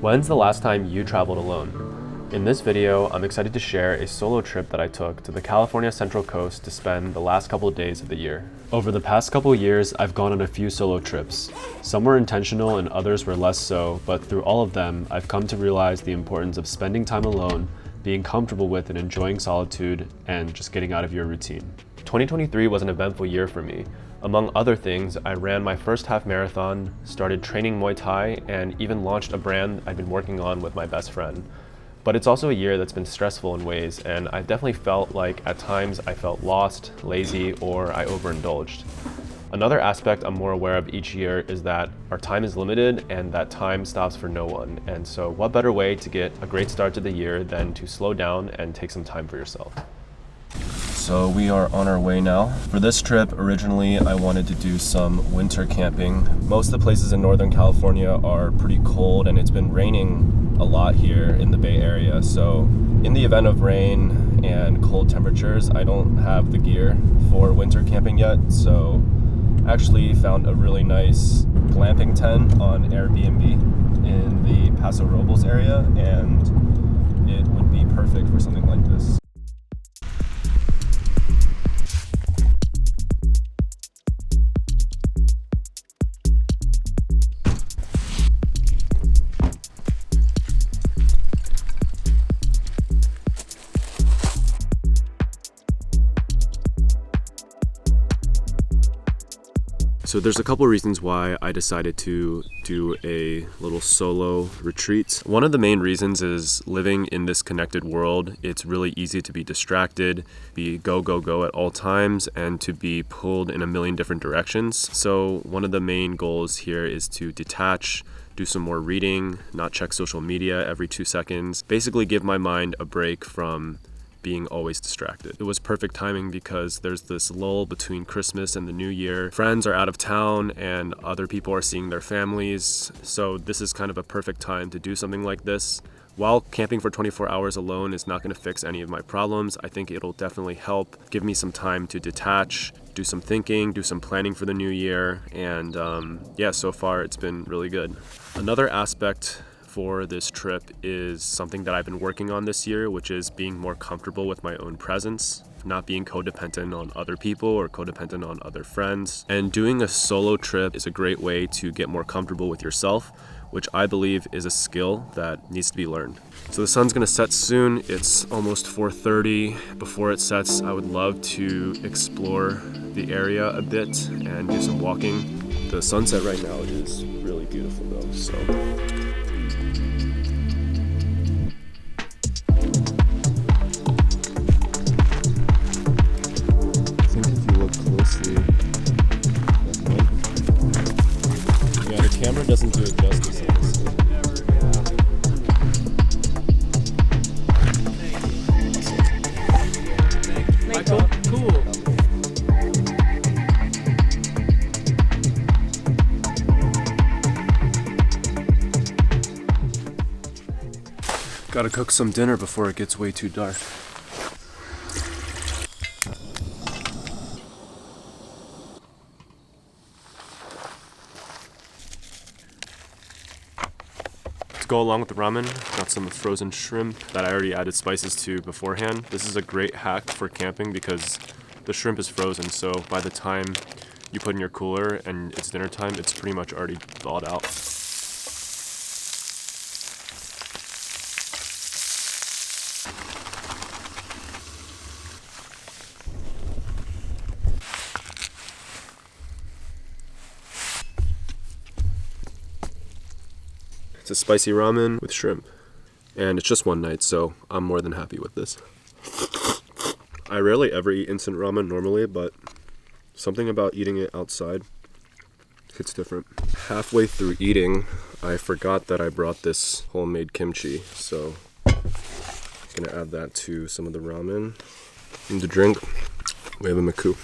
When's the last time you traveled alone? In this video, I'm excited to share a solo trip that I took to the California Central Coast to spend the last couple of days of the year. Over the past couple of years, I've gone on a few solo trips. Some were intentional and others were less so, but through all of them, I've come to realize the importance of spending time alone, being comfortable with and enjoying solitude, and just getting out of your routine. 2023 was an eventful year for me. Among other things, I ran my first half marathon, started training Muay Thai, and even launched a brand I've been working on with my best friend. But it's also a year that's been stressful in ways, and I definitely felt like at times I felt lost, lazy, or I overindulged. Another aspect I'm more aware of each year is that our time is limited and that time stops for no one. And so what better way to get a great start to the year than to slow down and take some time for yourself? So we are on our way now. For this trip, originally I wanted to do some winter camping. Most of the places in Northern California are pretty cold and it's been raining a lot here in the Bay Area. So in the event of rain and cold temperatures, I don't have the gear for winter camping yet. So I actually found a really nice glamping tent on Airbnb in the Paso Robles area, and it would be perfect for something like this. So there's a couple reasons why I decided to do a little solo retreat. One of the main reasons is living in this connected world. It's really easy to be distracted, be go, go, go at all times, and to be pulled in a million different directions. So one of the main goals here is to detach, do some more reading, not check social media every 2 seconds, basically give my mind a break from being always distracted. It was perfect timing because there's this lull between Christmas and the New Year. Friends are out of town and other people are seeing their families. So this is kind of a perfect time to do something like this. While camping for 24 hours alone is not going to fix any of my problems, I think it'll definitely help give me some time to detach, do some thinking, do some planning for the new year. And yeah, so far it's been really good. Another aspect for this trip is something that I've been working on this year, which is being more comfortable with my own presence, not being codependent on other people or codependent on other friends. And doing a solo trip is a great way to get more comfortable with yourself, which I believe is a skill that needs to be learned. So the sun's gonna set soon. It's almost 4:30. Before it sets, I would love to explore the area a bit and do some walking. The sunset right now is really beautiful though, so. Yeah, the camera doesn't do it justice, honestly. Michael, cool. Gotta cook some dinner before it gets way too dark. Go along with the ramen, got some frozen shrimp that I already added spices to beforehand. This is a great hack for camping because the shrimp is frozen, so by the time you put in your cooler and it's dinner time, it's pretty much already thawed out. It's a spicy ramen with shrimp. And it's just one night, so I'm more than happy with this. I rarely ever eat instant ramen normally, but something about eating it outside hits different. Halfway through eating, I forgot that I brought this homemade kimchi, so I'm gonna add that to some of the ramen. And to drink, we have a Miku.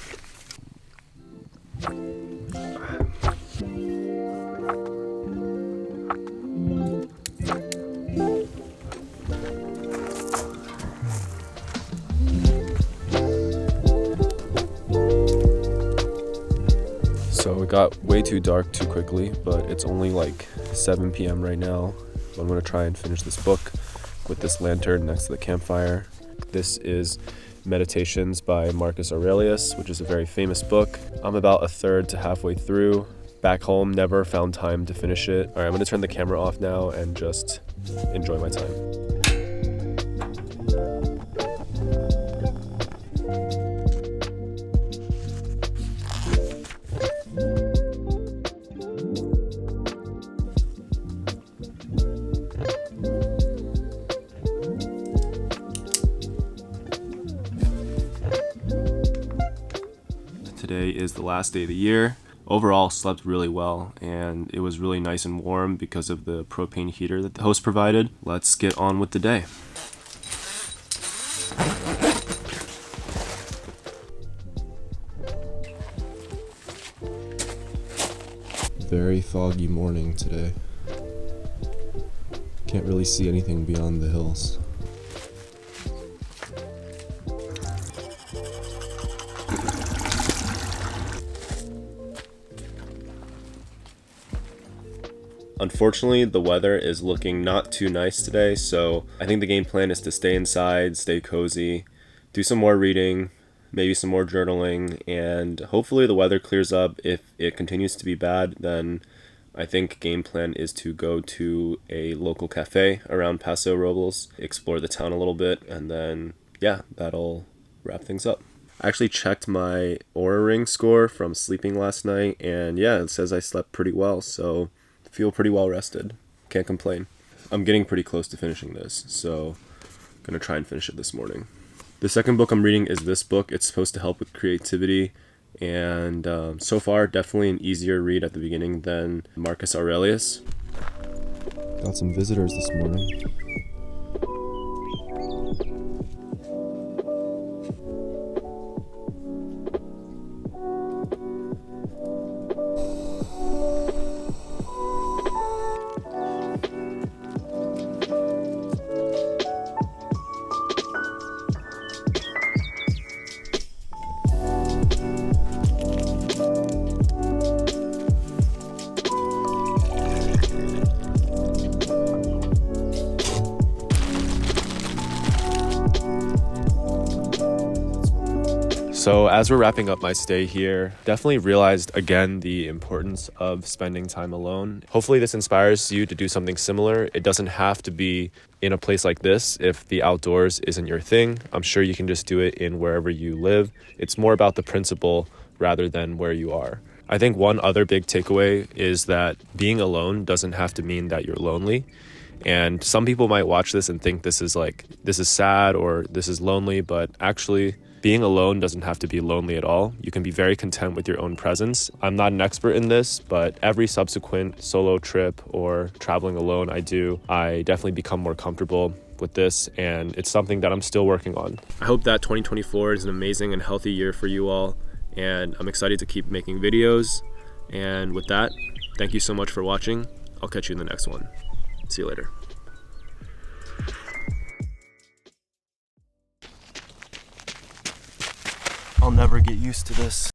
So it got way too dark too quickly, but it's only like 7 p.m. right now. I'm gonna try and finish this book with this lantern next to the campfire. This is Meditations by Marcus Aurelius, which is a very famous book. I'm about a third to halfway through. Back home, never found time to finish it. All right, I'm gonna turn the camera off now and just enjoy my time. Today is the last day of the year. Overall, slept really well, and it was really nice and warm because of the propane heater that the host provided. Let's get on with the day. Very foggy morning today. Can't really see anything beyond the hills. Unfortunately, the weather is looking not too nice today, so I think the game plan is to stay inside, stay cozy, do some more reading, maybe some more journaling, and hopefully the weather clears up. If it continues to be bad, then I think game plan is to go to a local cafe around Paso Robles, explore the town a little bit, and then, yeah, that'll wrap things up. I actually checked my Oura Ring score from sleeping last night, and yeah, it says I slept pretty well, so feel pretty well rested. Can't complain. I'm getting pretty close to finishing this, so I'm gonna try and finish it this morning. The second book I'm reading is this book. It's supposed to help with creativity, and so far definitely an easier read at the beginning than Marcus Aurelius. Got some visitors this morning. So as we're wrapping up my stay here, definitely realized again the importance of spending time alone. Hopefully this inspires you to do something similar. It doesn't have to be in a place like this if the outdoors isn't your thing. I'm sure you can just do it in wherever you live. It's more about the principle rather than where you are. I think one other big takeaway is that being alone doesn't have to mean that you're lonely. And some people might watch this and think this is sad or this is lonely, but actually being alone doesn't have to be lonely at all. You can be very content with your own presence. I'm not an expert in this, but every subsequent solo trip or traveling alone I definitely become more comfortable with this, and it's something that I'm still working on. I hope that 2024 is an amazing and healthy year for you all, and I'm excited to keep making videos. And with that, thank you so much for watching. I'll catch you in the next one. See you later. I'll never get used to this.